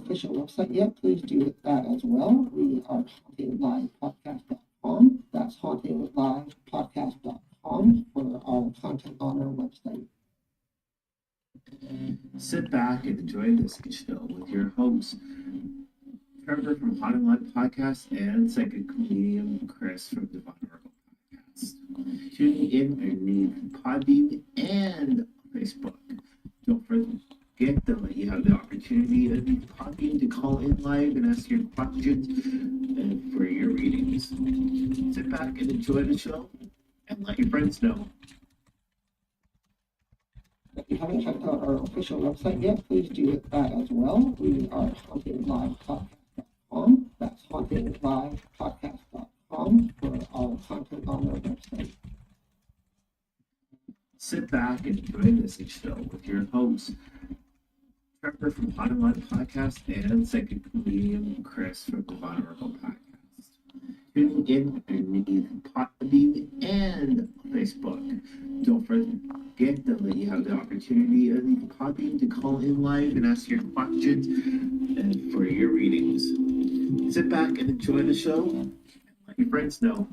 official website yet, please do that as well. We are HauntingLivePodcast.com. That's HauntingLivePodcast.com for our content on our website. Sit back and enjoy this show with your hosts, Trevor from HauntingLive Podcast and psychic comedian Chris from Divine Oracle Podcast. Tuning in on Podbean and Facebook. Don't forget that you have the opportunity on Podbean to call in live and ask your questions and for your readings. Sit back and enjoy the show and let your friends know. If you haven't checked out our official website yet, please do that as well. We are HauntingLivePodcast.com. That's HauntingLivePodcast.com for our content on our website. Sit back and enjoy this show with your hosts, Trevor from HauntingLive Podcast and psychic comedian Chris from Divine Oracle Podcast. Tuning in on Podbean and Facebook. Don't forget that you have the opportunity on Podbean to call in live and ask your questions and for your readings. Sit back and enjoy the show and let your friends know.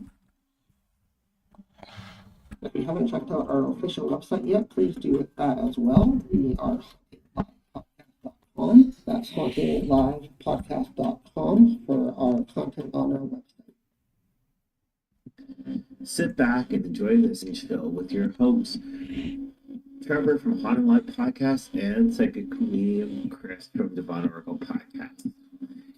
If you haven't checked out our official website yet, please do that as well. We are HauntingLivePodcast.com. That's HauntingLivePodcast.com for our content on our website. Sit back and enjoy this show with your hosts, Trevor from HauntingLive Podcast and psychic comedian Chris from Divine Oracle Podcast.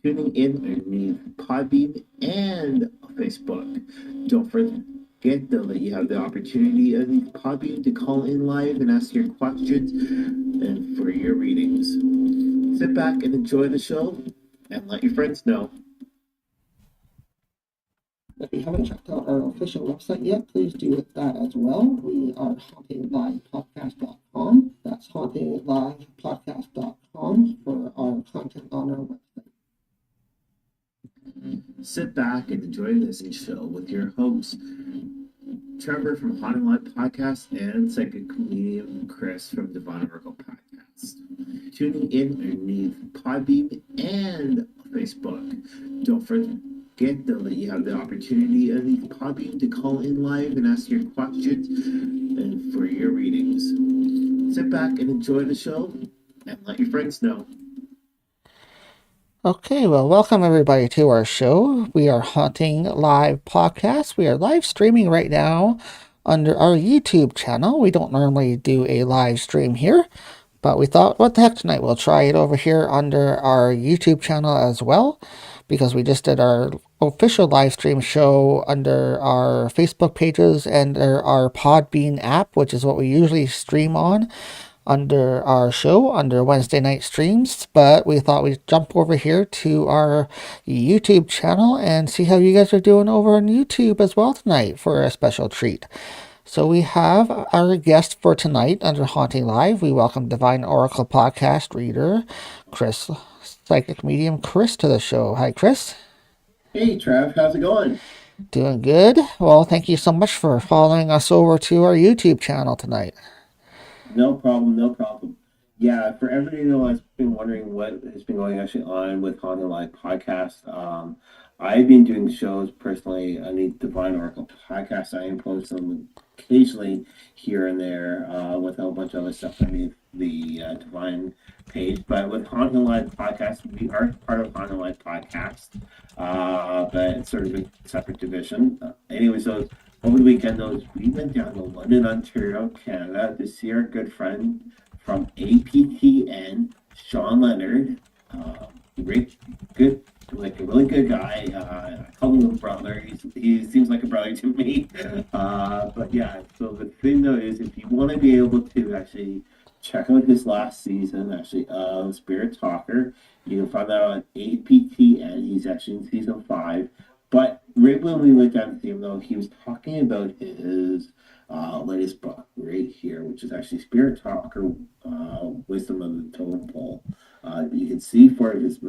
Tuning in on Podbean and Facebook. Don't forget that you have the opportunity on Podbean to call in live and ask your questions and for your readings. Sit back and enjoy the show and let your friends know. If you haven't checked out our official website yet, please do that as well. We are HauntingLivePodcast.com. That's HauntingLivePodcast.com for our content on our website. Sit back and enjoy this show with your hosts, Trevor from HauntingLive Podcast and psychic comedian Chris from Divine Oracle Podcast. Tuning in on Podbean and Facebook. Don't forget that you have the opportunity on Podbean to call in live and ask your questions and for your readings. Sit back and enjoy the show and let your friends know. Okay, well, welcome everybody to our show. We are Haunting Live Podcast. We are live streaming right now under our YouTube channel. We don't normally do a live stream here, but we thought, what the heck, tonight we'll try it over here under our YouTube channel as well, because we just did our official live stream show under our Facebook pages and our Podbean app, which is what we usually stream on under our show, under Wednesday night streams. But we thought we'd jump over here to our YouTube channel and see how you guys are doing over on YouTube as well tonight for a special treat. So we have our guest for tonight under Haunting Live. We welcome Divine Oracle Podcast reader Chris, psychic medium Chris, to the show. Hi, Chris. Hey, Trev. How's it going? Doing good. Well, thank you so much for following us over to our YouTube channel tonight. No problem. Yeah, for everybody who's been wondering what has been going actually on with HauntingLive Podcast, I've been doing shows personally on the Divine Oracle Podcast. I impose them occasionally here and there with a whole bunch of other stuff underneath the Divine page. But with HauntingLive Podcast, we are part of HauntingLive Podcast, but it's sort of a separate division. Anyway, so over the weekend, we went down to London, Ontario, Canada to see our good friend from APTN, Sean Leonard. Good, like a really good guy. I call him a brother. He seems like a brother to me. But yeah, so the thing though is, if you want to be able to actually check out his last season, actually, of Spirit Talker, you can find that on APTN. He's actually in season 5. But right when we went down to see him, though, he was talking about his latest book right here, which is actually Spirit Talker, Wisdom of the Totem Pole. You can see 4 of his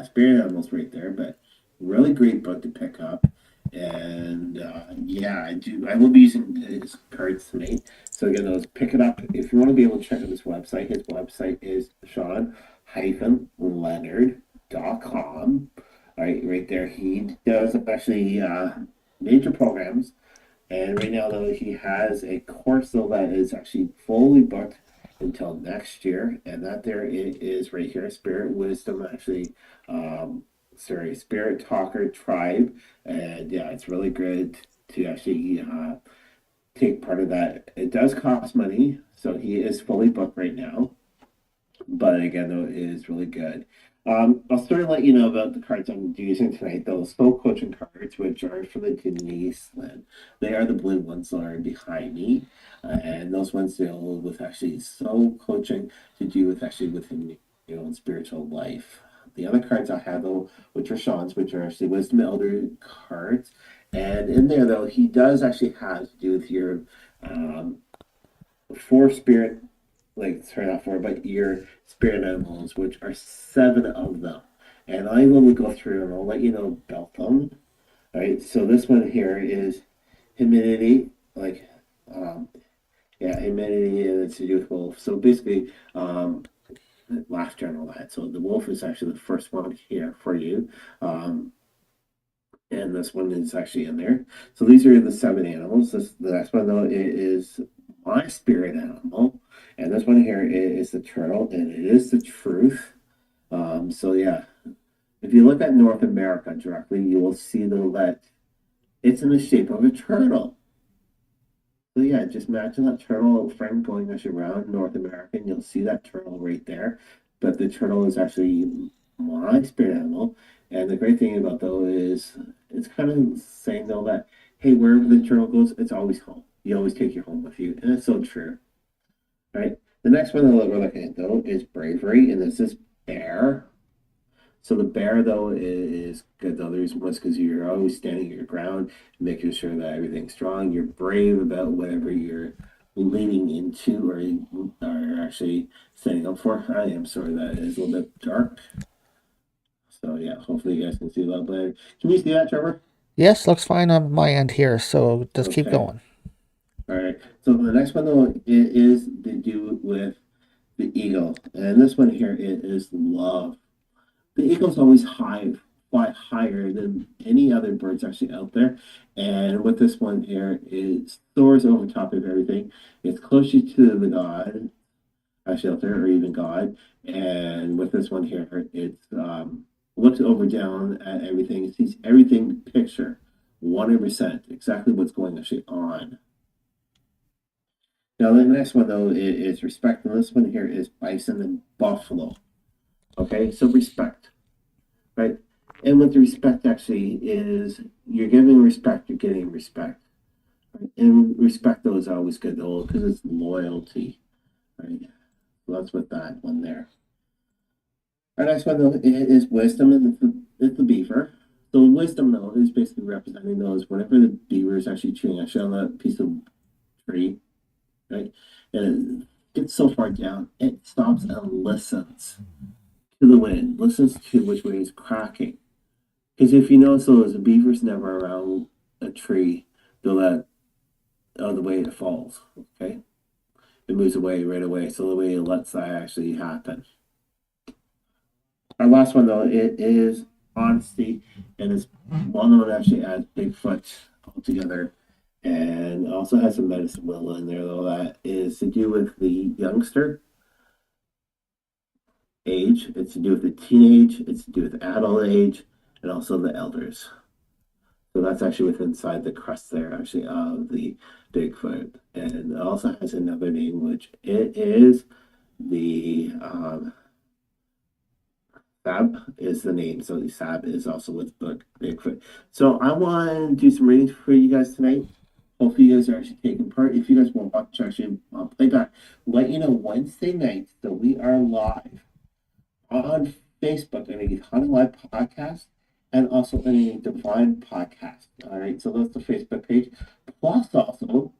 spirit animals right there, but really great book to pick up. And yeah, I will be using his cards tonight. So again, those pick it up if you want to be able to check out his website. His website is Sean Leonard.com. All right there. He does actually major programs, and right now, though, he has a course though that is actually fully booked until next year, and that there it is right here, Spirit Wisdom, actually, Spirit Talker Tribe, and yeah, it's really good to actually take part of that. It does cost money, so he is fully booked right now, but again, though, it is really good. I'll sort of let you know about the cards I'm using tonight. Those soul coaching cards, which are from the Denise Lynn. They are the blue ones that are behind me, and those ones deal with actually soul coaching to do with actually within your own spiritual life. The other cards I have though, which are Sean's, which are actually Wisdom Elder cards, and in there though, he does actually have to do with your um, four spirit, like sorry not four, but your spirit animals, which are seven of them. And I will go through and I'll let you know about them. All right, so this one here is humidity, like yeah, humidity, and it's to do with wolf. So basically, laughter and all that. So the wolf is actually the first one here for you. And this one is actually in there. So these are the seven animals. The next one though is my spirit animal, and this one here is the turtle, and it is the truth. So yeah, if you look at North America directly, you will see though that it's in the shape of a turtle. So yeah, just imagine that turtle frame going actually around North America, and you'll see that turtle right there. But the turtle is actually my spirit animal. And the great thing about though is it's kind of saying though that hey, wherever the turtle goes, it's always home. You always take your home with you, and it's so true, right? The next one that we're looking at though is bravery, and this is bear. So the bear though is good though. The reason was because you're always standing your ground, making sure that everything's strong. You're brave about whatever you're leaning into or you are actually standing up for. I am sorry that is a little bit dark. So yeah, hopefully you guys can see a little better. Can you see that, Trevor? Yes, looks fine on my end here, so just keep Okay. going. All right. So the next one though is to do with the eagle, and this one here is love. The eagles always fly higher than any other birds actually out there. And with this one here, it soars over top of everything. It's closer to the God actually out there, or even God. And with this one here, it's looks over down at everything, sees everything picture 100%, exactly what's going actually on. Now the next one though is respect, and this one here is bison and buffalo. Okay, so respect. Right? And with respect actually is you're giving respect, you're getting respect. Right? And respect though is always good though because it's loyalty. Right? So that's with that one there. Our next one though is wisdom, and it's the beaver. So wisdom though is basically representing those whenever the beaver is actually chewing actually on that piece of tree, right? And it gets so far down, it stops and listens to the wind, listens to which way it's cracking. Because if you notice those, the beaver's never around a tree, they'll let the way it falls. Okay, it moves away right away. So the way it lets that actually happen. Our last one though, it is honesty, and it's well known actually as Bigfoot altogether, and also has some medicine wheel in there though that is to do with the youngster age. It's to do with the teenage. It's to do with adult age, and also the elders. So that's actually with inside the crust there, actually, of the Bigfoot. And it also has another name, which it is the Sab is the name. So the Sab is also with Bigfoot. So I want to do some readings for you guys tonight. Hopefully you guys are actually taking part. If you guys want to watch, actually, I'll play back. Let you know Wednesday nights that we are live on Facebook and a Haunting Live podcast, and also in a Divine podcast. All right, so that's the Facebook page. Plus, also,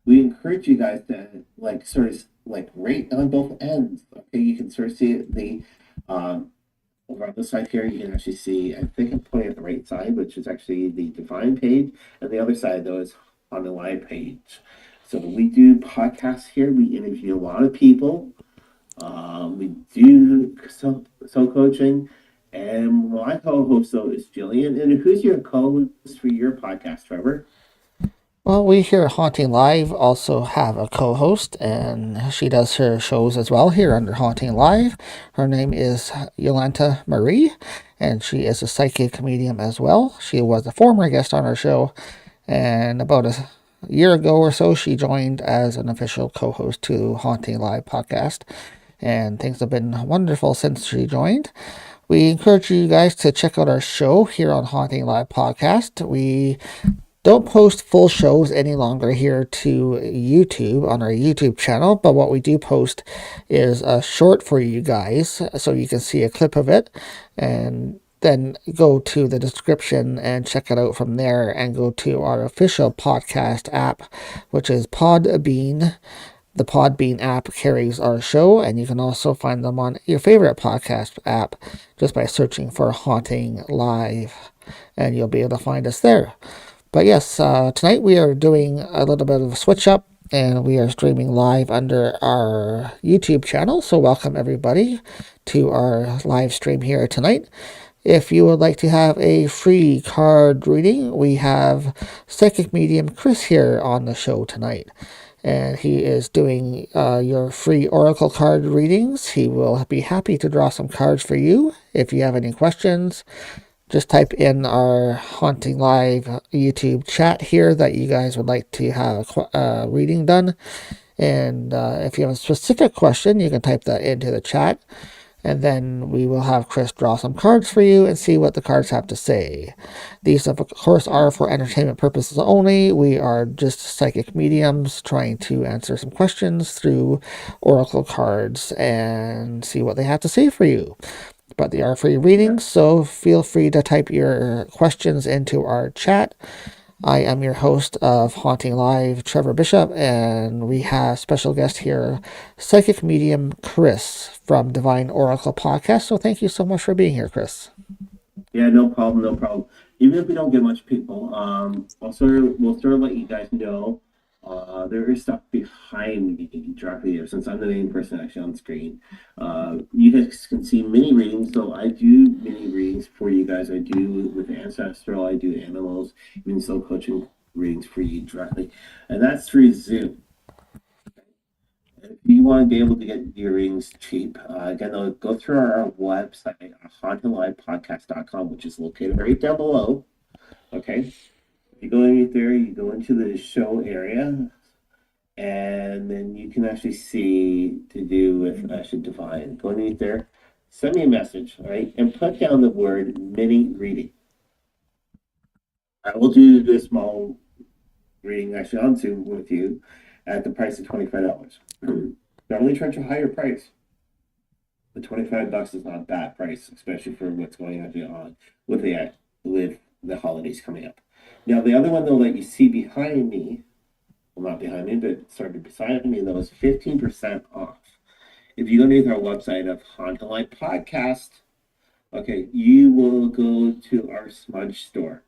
we encourage you guys to like sort of like rate on both ends. Okay, you can sort of see the over on this side here. You can actually see. I think I'm pointing at the right side, which is actually the Divine page, and the other side though is on the live page. So we do podcasts here. We interview a lot of people We do some coaching, and my co-host though is Jillian. And who's your co-host for your podcast, Trevor? Well, we here at Haunting Live also have a co host, and she does her shows as well here under Haunting Live. Her name is Yolanta Marie, and she is a psychic medium as well. She was a former guest on our show, and about a year ago or so, she joined as an official co host to Haunting Live podcast. And things have been wonderful since she joined. We encourage you guys to check out our show here on Haunting Live podcast. We don't post full shows any longer here to YouTube on our YouTube channel, but what we do post is a short for you guys so you can see a clip of it and then go to the description and check it out from there and go to our official podcast app, which is Podbean. The Podbean app carries our show, and you can also find them on your favorite podcast app just by searching for Haunting Live, and you'll be able to find us there. But yes, tonight we are doing a little bit of a switch up and we are streaming live under our YouTube channel. So, welcome everybody to our live stream here tonight. If you would like to have a free card reading, we have Psychic Medium Chris here on the show tonight. And he is doing your free oracle card readings. He will be happy to draw some cards for you if you have any questions. Just type in our Haunting Live YouTube chat here that you guys would like to have a reading done. And if you have a specific question, you can type that into the chat. And then we will have Chris draw some cards for you and see what the cards have to say. These, of course, are for entertainment purposes only. We are just psychic mediums trying to answer some questions through oracle cards and see what they have to say for you. But they are free readings, so feel free to type your questions into our chat. I am your host of Haunting Live, Trevor Bishop, and we have special guest here, psychic medium Chris from Divine Oracle Podcast. So thank you so much for being here, Chris. Yeah, no problem, no problem. Even if we don't get much people, we'll sort of let you guys know. There is stuff behind me directly here, since I'm the main person actually on screen. You guys can see mini readings, so I do mini readings for you guys. I do with Ancestral, I do animals, even soul coaching readings for you directly, and that's through Zoom. If you want to be able to get your readings cheap, again, go through our website, HauntingLivePodcast.com, which is located right down below. Okay. You go in there, you go into the show area, and then you can actually see to do with actually Divine. Go underneath there, send me a message, all right, and put down the word mini reading. I will do this small reading actually on Zoom with you at the price of $25. Normally charge a higher price. The $25 is not a bad price, especially for what's going on with the holidays coming up. Now the other one though that you see behind me, well not behind me, but sort of beside me though, is 15% off. If you go to our website of Haunting Live Podcast, okay, you will go to our smudge store.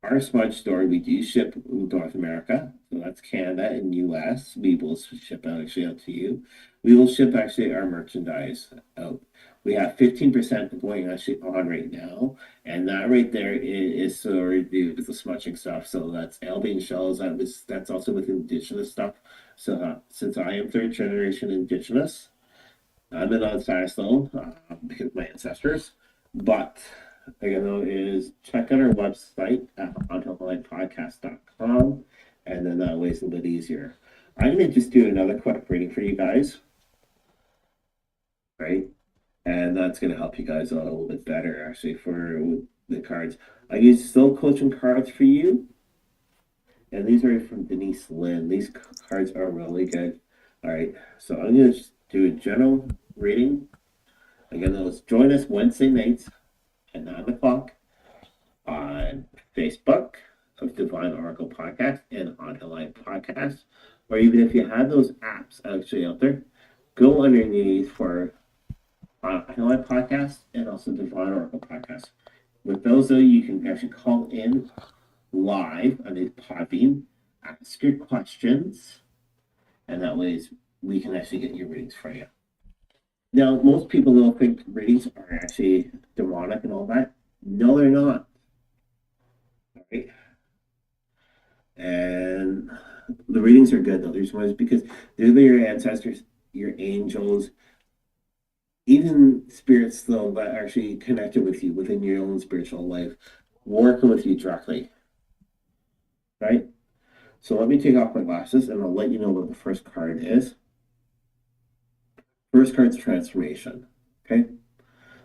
Our smudge store, we do ship North America, so that's Canada and US. We will ship actually out to you. We will ship actually our merchandise out. We have 15% going actually on right now, and that right there is sort of with the smudging stuff. So that's Albion shells. That's also with indigenous stuff. So since I am third generation indigenous, I'm an ancestral because of my ancestors, but again, though, is check out our website at HauntingLivePodcast.com, and then that way it's a bit easier. I'm going to just do another quick reading for you guys, right? And that's going to help you guys out a little bit better, actually, for the cards. I use soul coaching cards for you, and these are from Denise Lynn. These cards are really good. All right, so I'm going to just do a general reading. Again, those join us Wednesday nights at 9 o'clock on Facebook of Divine Oracle Podcast and Haunting Live Podcast. Or even if you have those apps actually out there, go underneath for Haunting Live Podcast and also Divine Oracle Podcast. With those, though, you can actually call in live on the Podbean, ask your questions, and that way we can actually get your readings for you. Now, most people will think readings are actually demonic and all that. No, they're not. Right? And the readings are good though. There's ones because they're your ancestors, your angels, even spirits though that actually connected with you within your own spiritual life, working with you directly. Right? So let me take off my glasses and I'll let you know what the first card is. First card's transformation. Okay.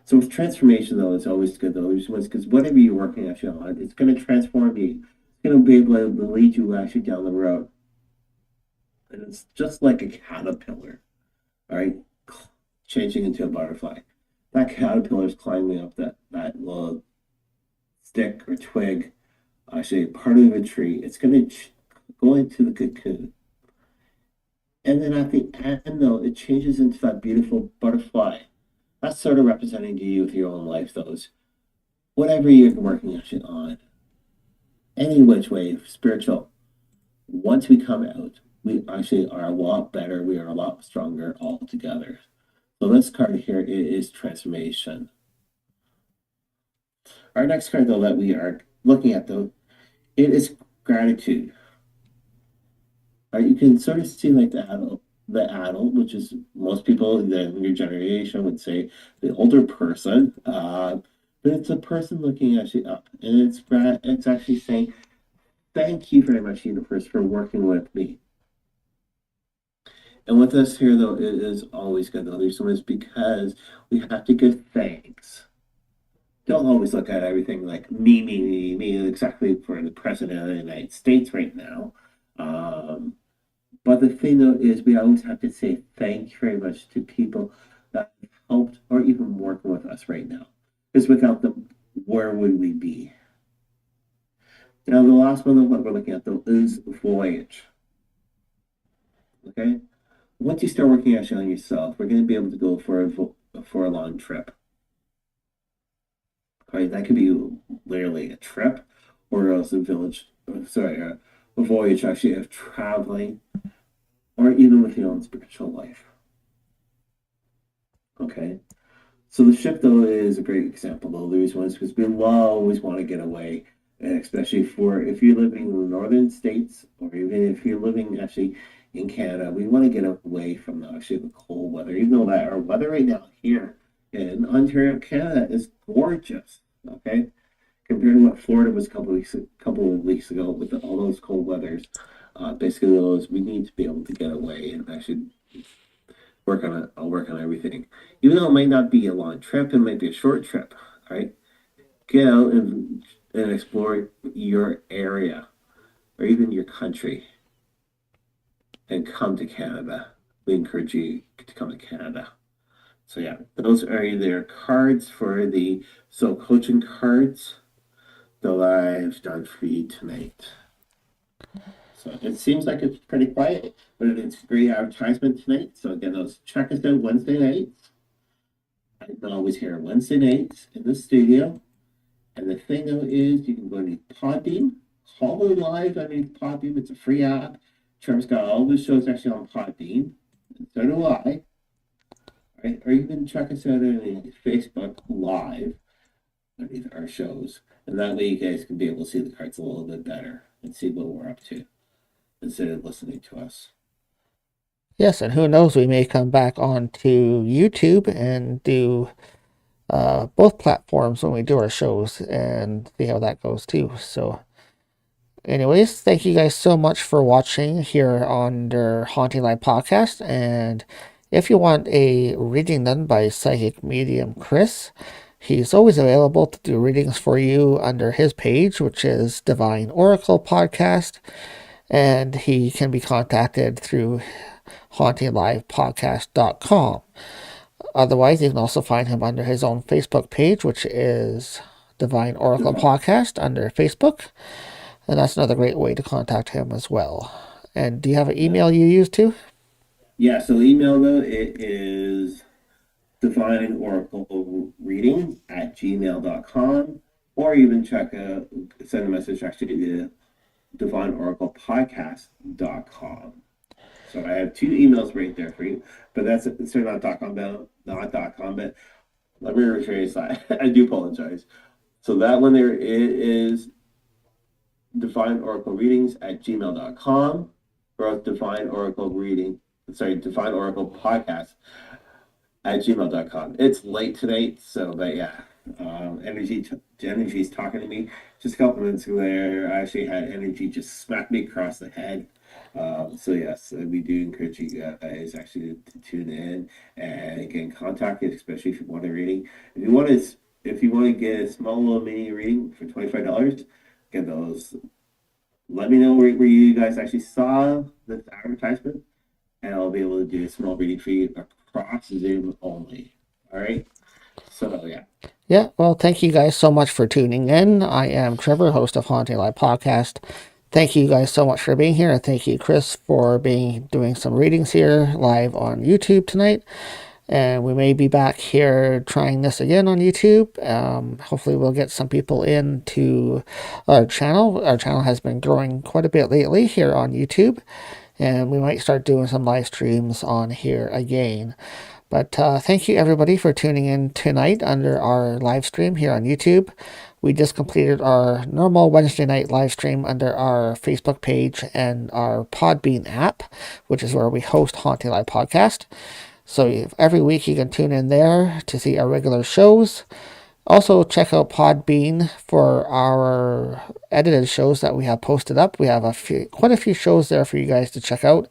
So with transformation though, it's always good though, because whatever you're working actually on, it's going to transform you. It's going to be able to lead you actually down the road. And it's just like a caterpillar, all right, changing into a butterfly. That caterpillar is climbing up that little stick or twig, actually part of a tree. It's going to go into the cocoon. And then at the end, though, it changes into that beautiful butterfly. That's sort of representing to you with your own life, those whatever you're working actually on, any which way, spiritual. Once we come out, we actually are a lot better. We are a lot stronger all together. So this card here is transformation. Our next card, though, that we are looking at, though, it is gratitude. You can sort of see like the adult, which is most people in the your generation would say the older person, but it's a person looking actually up, and it's actually saying thank you very much, universe, for working with me. And with us here, though, it is always good, though. There's always because we have to give thanks. Don't always look at everything like me, exactly for the president of the United States right now. Um, but the thing, though, is we always have to say thank you very much to people that have helped or even working with us right now. Because without them, where would we be? Now, the last one that we're looking at, though, is voyage. Okay? Once you start working actually on yourself, we're going to be able to go for a long trip. Right? That could be literally a trip, or else a voyage actually of traveling, or even with your own spiritual life. Okay. So the ship though is a great example though. There's ones because we always want to get away, and especially for if you're living in the northern states, or even if you're living actually in Canada, we want to get away from actually the cold weather. Even though that our weather right now here in Ontario, Canada is gorgeous. Okay, compared to what Florida was a couple of weeks ago with all those cold weathers. Basically, those we need to be able to get away and actually work on it. I'll work on everything, even though it might not be a long trip. It might be a short trip. Right, get out and explore your area or even your country, and come to Canada. We encourage you to come to Canada. So yeah, those are their cards for the coaching cards that I've done for you tonight. So it seems like it's pretty quiet, but it's great advertisement tonight. So again, those check us out Wednesday nights. I'm always here Wednesday nights in the studio. And the thing though is you can go to Podbean, HauntingLive underneath Podbean. It's a free app. Trevor's got all the shows actually on Podbean. And so do I. Right? Or you can check us out on Facebook Live underneath our shows. And that way you guys can be able to see the cards a little bit better and see what we're up to instead of listening to us. Yes, and who knows, we may come back onto YouTube and do both platforms when we do our shows and see how that goes too. So, anyways, thank you guys so much for watching here on the Haunting Live podcast. And if you want a reading done by psychic medium Chris, he's always available to do readings for you under his page, which is Divine Oracle Podcast. And he can be contacted through HauntingLivePodcast.com. Otherwise, you can also find him under his own Facebook page, which is Divine Oracle Podcast under Facebook. And that's another great way to contact him as well. And do you have an email you use too? Yeah, so email though, it is divine oracle reading at gmail.com, or even send a message actually to divineoraclepodcast.com. So I have two emails right there for you, but that's not .com, not .com, but let me rephrase that. I do apologize. So that one there is Divine Oracle Readings at gmail.com, or Divine Oracle Divine Oracle Podcast at gmail.com. It's late tonight, so but yeah, energy's talking to me. Just a couple minutes ago there, I actually had energy just smack me across the head. So yes, we do encourage you guys actually to tune in and get in contact, especially if you want a reading. If you want to get a small little mini reading for $25, get those. Let me know where you guys actually saw this advertisement, and I'll be able to do a small reading for you across Zoom only. All right. So yeah. Yeah, well, thank you guys so much for tuning in. I am Trevor, host of Haunting Live Podcast. Thank you guys so much for being here, and thank you, Chris, for doing some readings here live on YouTube tonight. And we may be back here trying this again on YouTube. Hopefully we'll get some people into our channel. Our channel has been growing quite a bit lately here on YouTube, and we might start doing some live streams on here again. But thank you everybody for tuning in tonight under our live stream here on YouTube. We just completed our normal Wednesday night live stream under our Facebook page and our Podbean app, which is where we host Haunting Live Podcast. So every week you can tune in there to see our regular shows. Also, check out Podbean for our edited shows that we have posted up. We have quite a few shows there for you guys to check out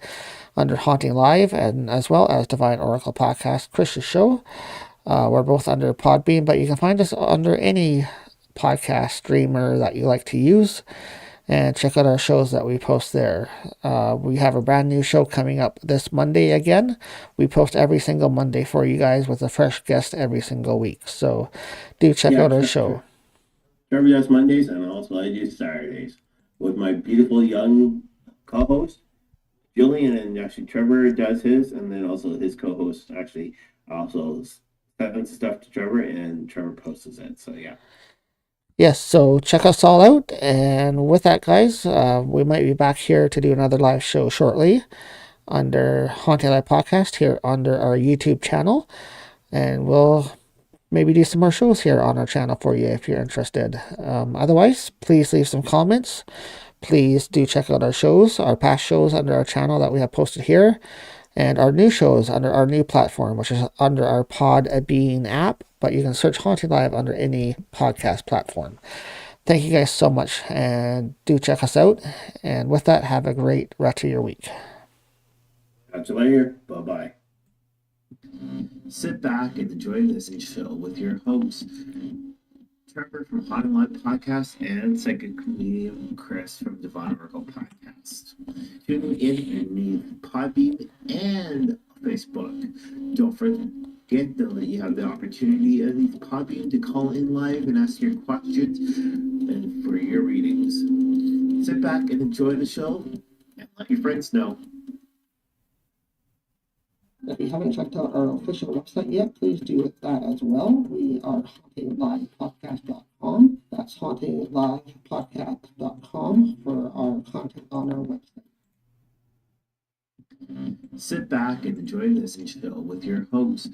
under Haunting Live, and as well as Divine Oracle Podcast, Chris's show. We're both under Podbean, but you can find us under any podcast streamer that you like to use, and check out our shows that we post there. We have a brand new show coming up this Monday again. We post every single Monday for you guys with a fresh guest every single week. So do check out our show. Trevor does Mondays, and also I do Saturdays with my beautiful young co-host Julian, and actually Trevor does his, and then also his co-host actually also sends stuff to Trevor, and Trevor posts it. So yeah. Yes, so check us all out. And with that, guys, we might be back here to do another live show shortly under Haunting Live Podcast here under our YouTube channel. And we'll maybe do some more shows here on our channel for you if you're interested. Otherwise, please leave some comments. Please do check out our shows, our past shows under our channel that we have posted here, and our new shows under our new platform, which is under our Podbean app, but you can search Haunting Live under any podcast platform. Thank you guys so much, and do check us out. And with that, have a great rest of your week. Catch you later. Bye-bye. Sit back and enjoy this show with your host, Trevor from HauntingLive Podcast and psychic comedian Chris from Divine Oracle Podcast. Tuning in underneath Podbean and Facebook. Don't forget that you have the opportunity underneath Podbean to call in live and ask your questions and for your readings. Sit back and enjoy the show and let your friends know. If you haven't checked out our official website yet, please do that as well. We are HauntingLivePodcast.com. That's HauntingLivePodcast.com for our content on our website. Sit back and enjoy this show with your host,